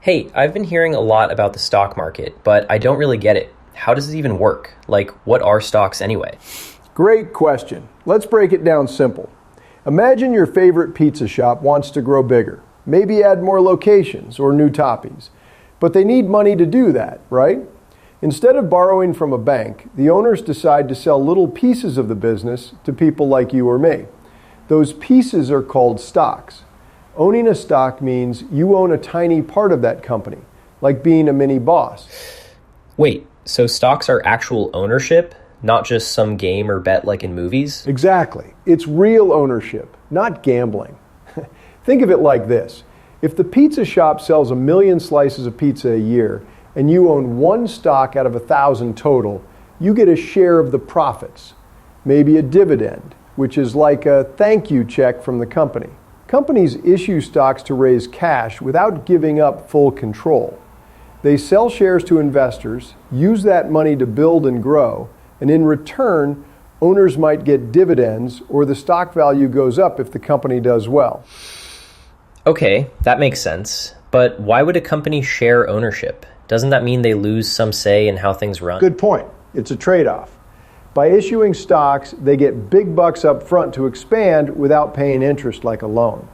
Hey, I've been hearing a lot about the stock market, but I don't really get it. How does it even work? Like, what are stocks anyway? Great question. Let's break it down simple. Imagine your favorite pizza shop wants to grow bigger, maybe add more locations or new toppings. But they need money to do that, right? Instead of borrowing from a bank, the owners decide to sell little pieces of the business to people like you or me. Those pieces are called stocks. Owning a stock means you own a tiny part of that company, like being a mini boss. Wait, so stocks are actual ownership, not just some game or bet like in movies? Exactly. It's real ownership, not gambling. Think of it like this. If the pizza shop sells 1 million slices of pizza a year and you own one stock out of 1,000 total, you get a share of the profits, maybe a dividend, which is like a thank you check from the company. Companies issue stocks to raise cash without giving up full control. They sell shares to investors, use that money to build and grow, and in return, owners might get dividends or the stock value goes up if the company does well. Okay, that makes sense. But why would a company share ownership? Doesn't that mean they lose some say in how things run? Good point. It's a trade-off. By issuing stocks, they get big bucks up front to expand without paying interest like a loan.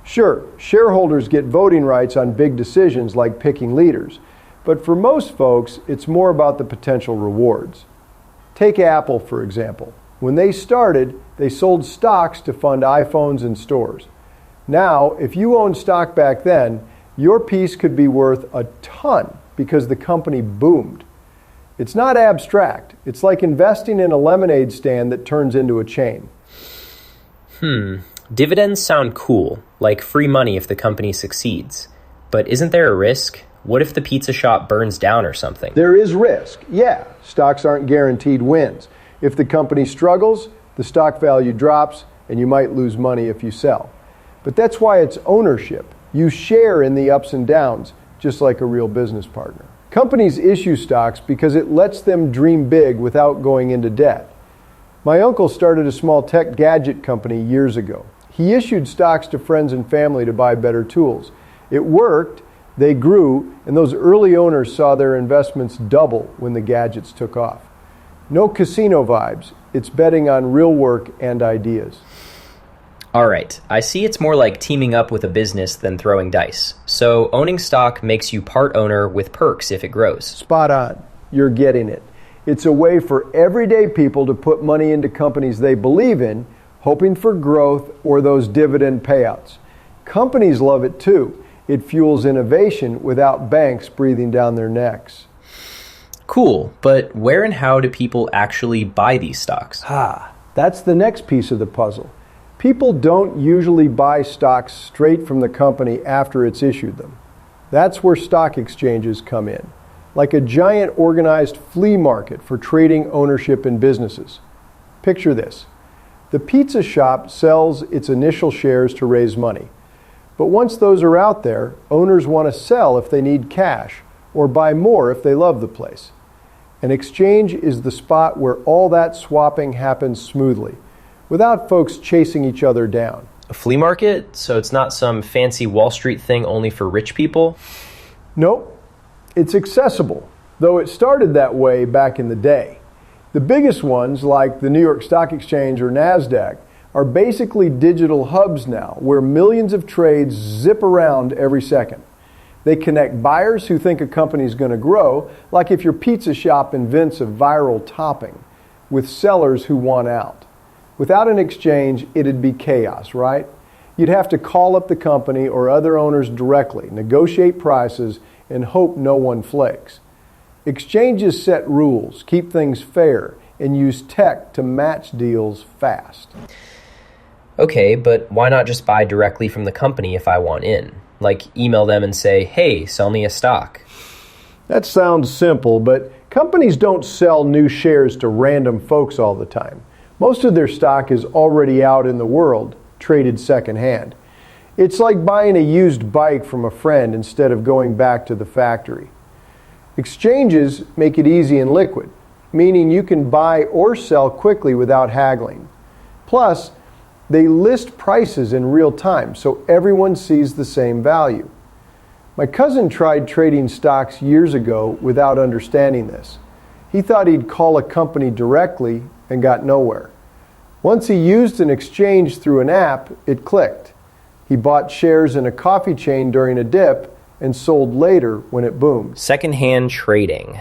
Sure, shareholders get voting rights on big decisions like picking leaders, but for most folks, it's more about the potential rewards. Take Apple, for example. When they started, they sold stocks to fund iPhones and stores. Now, if you owned stock back then, your piece could be worth a ton because the company boomed. It's not abstract. It's like investing in a lemonade stand that turns into a chain. Dividends sound cool, like free money if the company succeeds. But isn't there a risk? What if the pizza shop burns down or something? There is risk. Yeah, stocks aren't guaranteed wins. If the company struggles, the stock value drops, and you might lose money if you sell. But that's why it's ownership. You share in the ups and downs, just like a real business partner. Companies issue stocks because it lets them dream big without going into debt. My uncle started a small tech gadget company years ago. He issued stocks to friends and family to buy better tools. It worked, they grew, and those early owners saw their investments double when the gadgets took off. No casino vibes, it's betting on real work and ideas. All right, I see it's more like teaming up with a business than throwing dice. So owning stock makes you part owner with perks if it grows. Spot on. You're getting it. It's a way for everyday people to put money into companies they believe in, hoping for growth or those dividend payouts. Companies love it too. It fuels innovation without banks breathing down their necks. Cool, but where and how do people actually buy these stocks? That's the next piece of the puzzle. People don't usually buy stocks straight from the company after it's issued them. That's where stock exchanges come in, like a giant organized flea market for trading ownership in businesses. Picture this. The pizza shop sells its initial shares to raise money. But once those are out there, owners want to sell if they need cash or buy more if they love the place. An exchange is the spot where all that swapping happens smoothly, without folks chasing each other down. A flea market? So it's not some fancy Wall Street thing only for rich people? Nope. It's accessible, though it started that way back in the day. The biggest ones, like the New York Stock Exchange or NASDAQ, are basically digital hubs now, where millions of trades zip around every second. They connect buyers who think a company is going to grow, like if your pizza shop invents a viral topping, with sellers who want out. Without an exchange, it'd be chaos, right? You'd have to call up the company or other owners directly, negotiate prices, and hope no one flakes. Exchanges set rules, keep things fair, and use tech to match deals fast. Okay, but why not just buy directly from the company if I want in? Like email them and say, hey, sell me a stock. That sounds simple, but companies don't sell new shares to random folks all the time. Most of their stock is already out in the world, traded secondhand. It's like buying a used bike from a friend instead of going back to the factory. Exchanges make it easy and liquid, meaning you can buy or sell quickly without haggling. Plus, they list prices in real time, so everyone sees the same value. My cousin tried trading stocks years ago without understanding this. He thought he'd call a company directly and got nowhere. Once he used an exchange through an app, it clicked. He bought shares in a coffee chain during a dip and sold later when it boomed. Secondhand trading.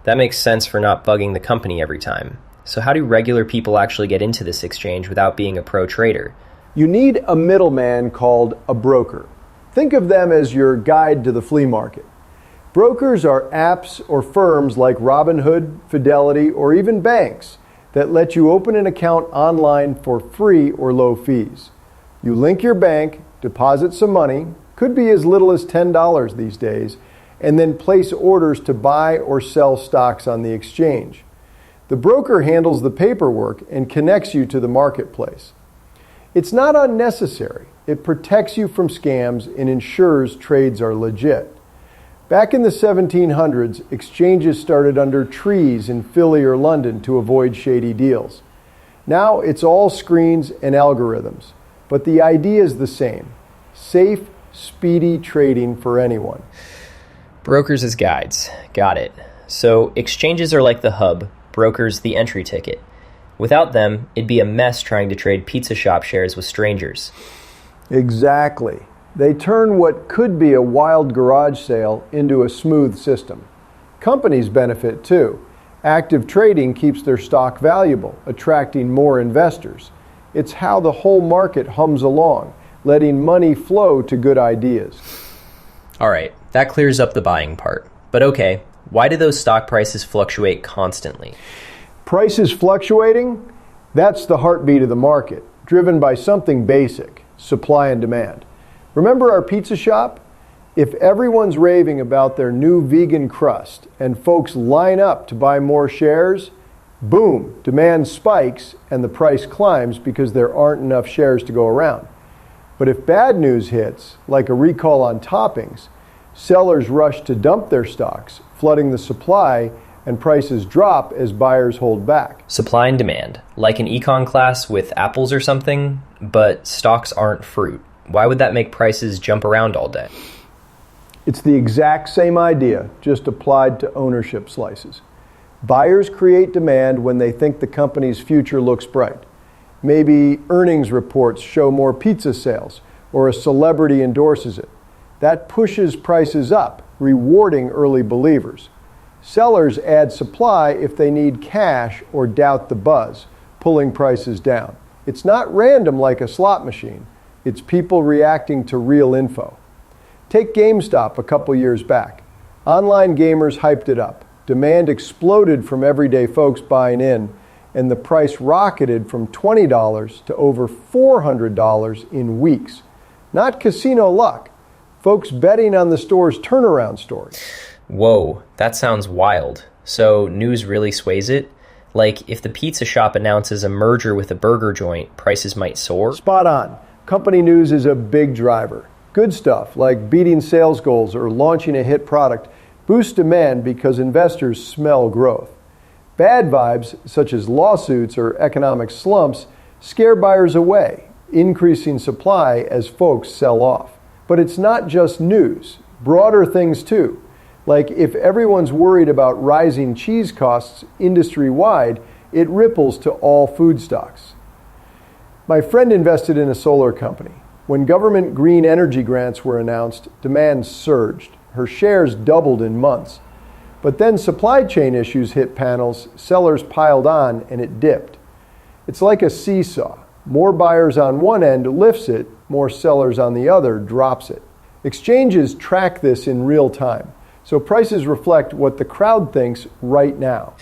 That makes sense for not bugging the company every time. So how do regular people actually get into this exchange without being a pro trader? You need a middleman called a broker. Think of them as your guide to the flea market. Brokers are apps or firms like Robinhood, Fidelity, or even banks that let you open an account online for free or low fees. You link your bank, deposit some money, could be as little as $10 these days, and then place orders to buy or sell stocks on the exchange. The broker handles the paperwork and connects you to the marketplace. It's not unnecessary. It protects you from scams and ensures trades are legit. Back in the 1700s, exchanges started under trees in Philly or London to avoid shady deals. Now it's all screens and algorithms, but the idea is the same. Safe, speedy trading for anyone. Brokers as guides. Got it. So exchanges are like the hub, brokers the entry ticket. Without them, it'd be a mess trying to trade pizza shop shares with strangers. Exactly. They turn what could be a wild garage sale into a smooth system. Companies benefit too. Active trading keeps their stock valuable, attracting more investors. It's how the whole market hums along, letting money flow to good ideas. All right, that clears up the buying part. But okay, why do those stock prices fluctuate constantly? Prices fluctuating? That's the heartbeat of the market, driven by something basic, supply and demand. Remember our pizza shop? If everyone's raving about their new vegan crust and folks line up to buy more shares, boom, demand spikes and the price climbs because there aren't enough shares to go around. But if bad news hits, like a recall on toppings, sellers rush to dump their stocks, flooding the supply, and prices drop as buyers hold back. Supply and demand, like an econ class with apples or something, but stocks aren't fruit. Why would that make prices jump around all day? It's the exact same idea, just applied to ownership slices. Buyers create demand when they think the company's future looks bright. Maybe earnings reports show more pizza sales, or a celebrity endorses it. That pushes prices up, rewarding early believers. Sellers add supply if they need cash or doubt the buzz, pulling prices down. It's not random like a slot machine. It's people reacting to real info. Take GameStop a couple years back. Online gamers hyped it up. Demand exploded from everyday folks buying in, and the price rocketed from $20 to over $400 in weeks. Not casino luck. Folks betting on the store's turnaround story. Whoa, that sounds wild. So news really sways it? Like, if the pizza shop announces a merger with a burger joint, prices might soar? Spot on. Company news is a big driver. Good stuff, like beating sales goals or launching a hit product, boosts demand because investors smell growth. Bad vibes, such as lawsuits or economic slumps, scare buyers away, increasing supply as folks sell off. But it's not just news, broader things too. Like if everyone's worried about rising cheese costs industry-wide, it ripples to all food stocks. My friend invested in a solar company. When government green energy grants were announced, demand surged. Her shares doubled in months. But then supply chain issues hit panels, sellers piled on, and it dipped. It's like a seesaw. More buyers on one end lifts it, more sellers on the other drops it. Exchanges track this in real time, so prices reflect what the crowd thinks right now.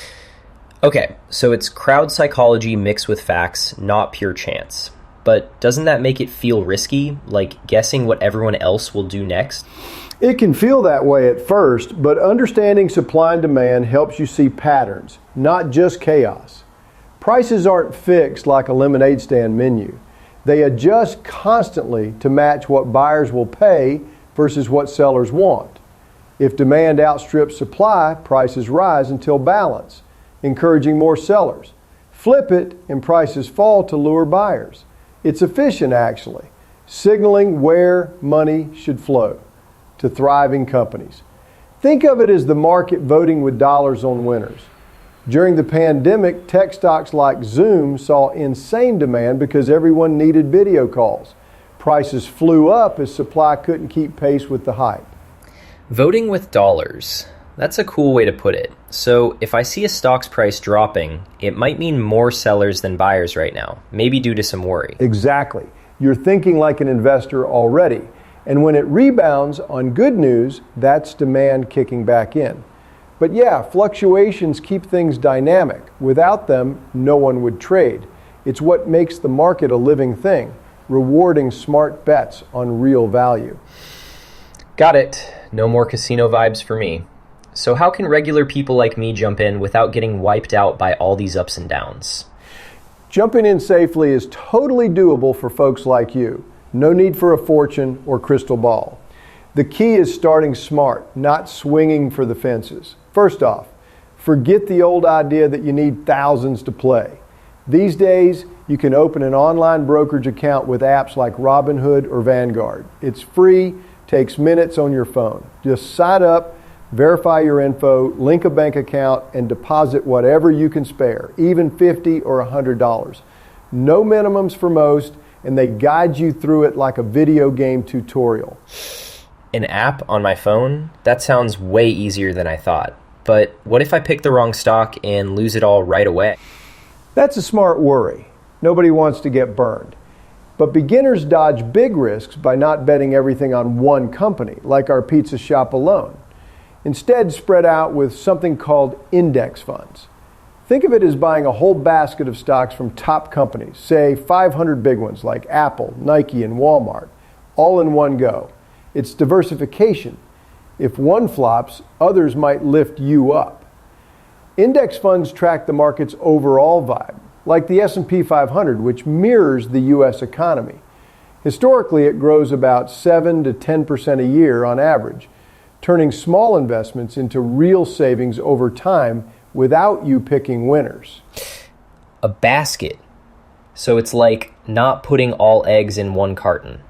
Okay, so it's crowd psychology mixed with facts, not pure chance. But doesn't that make it feel risky, like guessing what everyone else will do next? It can feel that way at first, but understanding supply and demand helps you see patterns, not just chaos. Prices aren't fixed like a lemonade stand menu. They adjust constantly to match what buyers will pay versus what sellers want. If demand outstrips supply, prices rise until balance, encouraging more sellers. Flip it and prices fall to lure buyers. It's efficient actually, signaling where money should flow. to thriving companies. Think of it as the market voting with dollars on winners. During the pandemic, tech stocks like Zoom saw insane demand because everyone needed video calls. Prices flew up as supply couldn't keep pace with the hype. Voting with dollars. That's a cool way to put it. So if I see a stock's price dropping, it might mean more sellers than buyers right now, maybe due to some worry. Exactly. You're thinking like an investor already. And when it rebounds on good news, that's demand kicking back in. But yeah, fluctuations keep things dynamic. Without them, no one would trade. It's what makes the market a living thing, rewarding smart bets on real value. Got it. No more casino vibes for me. So how can regular people like me jump in without getting wiped out by all these ups and downs? Jumping in safely is totally doable for folks like you. No need for a fortune or crystal ball. The key is starting smart, not swinging for the fences. First off, forget the old idea that you need thousands to play. These days, you can open an online brokerage account with apps like Robinhood or Vanguard. It's free, takes minutes on your phone. Just sign up, verify your info, link a bank account, and deposit whatever you can spare, even $50 or $100. No minimums for most, and they guide you through it like a video game tutorial. An app on my phone? That sounds way easier than I thought. But what if I pick the wrong stock and lose it all right away? That's a smart worry. Nobody wants to get burned. But beginners dodge big risks by not betting everything on one company, like our pizza shop alone. Instead, spread out with something called index funds. Think of it as buying a whole basket of stocks from top companies, say 500 big ones like Apple, Nike, and Walmart, all in one go. It's diversification. If one flops, others might lift you up. Index funds track the market's overall vibe, like the S&P 500, which mirrors the U.S. economy. Historically, it grows about 7 to 10% a year on average, turning small investments into real savings over time without you picking winners. A basket. So it's like not putting all eggs in one carton.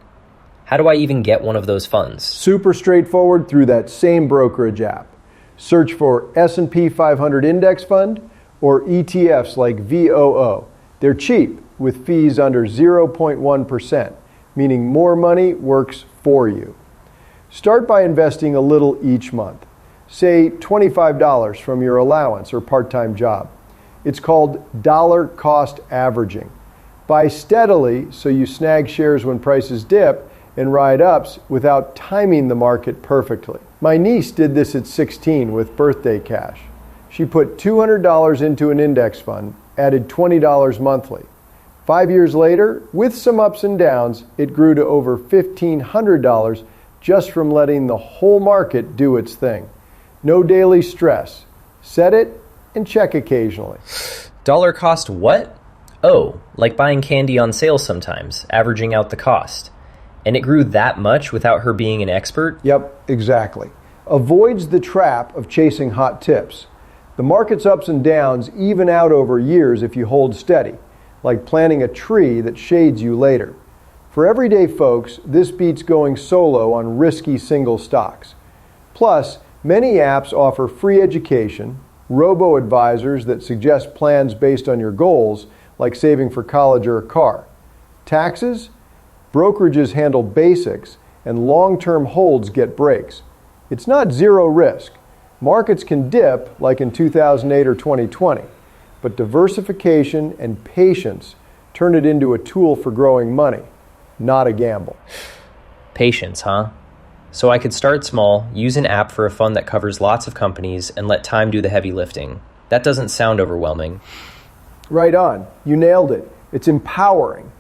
How do I even get one of those funds? Super straightforward through that same brokerage app. Search for S&P 500 Index Fund or ETFs like VOO. They're cheap with fees under 0.1%, meaning more money works for you. Start by investing a little each month. Say $25 from your allowance or part-time job. It's called dollar cost averaging. Buy steadily so you snag shares when prices dip and ride ups without timing the market perfectly. My niece did this at 16 with birthday cash. She put $200 into an index fund, added $20 monthly. 5 years later, with some ups and downs, it grew to over $1,500 just from letting the whole market do its thing. No daily stress. Set it and check occasionally. Dollar cost what? Oh, like buying candy on sale sometimes, averaging out the cost. And it grew that much without her being an expert? Yep, exactly. Avoids the trap of chasing hot tips. The market's ups and downs even out over years if you hold steady, like planting a tree that shades you later. For everyday folks, this beats going solo on risky single stocks. Plus, many apps offer free education, robo-advisors that suggest plans based on your goals, like saving for college or a car. Taxes? Brokerages handle basics, and long-term holds get breaks. It's not zero risk. Markets can dip, like in 2008 or 2020, but diversification and patience turn it into a tool for growing money, not a gamble. Patience, huh? So I could start small, use an app for a fund that covers lots of companies, and let time do the heavy lifting. That doesn't sound overwhelming. Right on. You nailed it. It's empowering.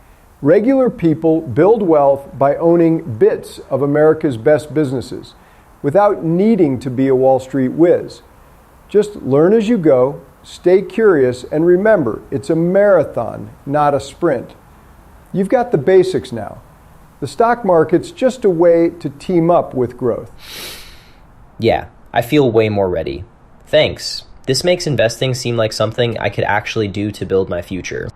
Regular people build wealth by owning bits of America's best businesses without needing to be a Wall Street whiz. Just learn as you go, stay curious, and remember, it's a marathon, not a sprint. You've got the basics now. The stock market's just a way to team up with growth. Yeah, I feel way more ready. Thanks. This makes investing seem like something I could actually do to build my future.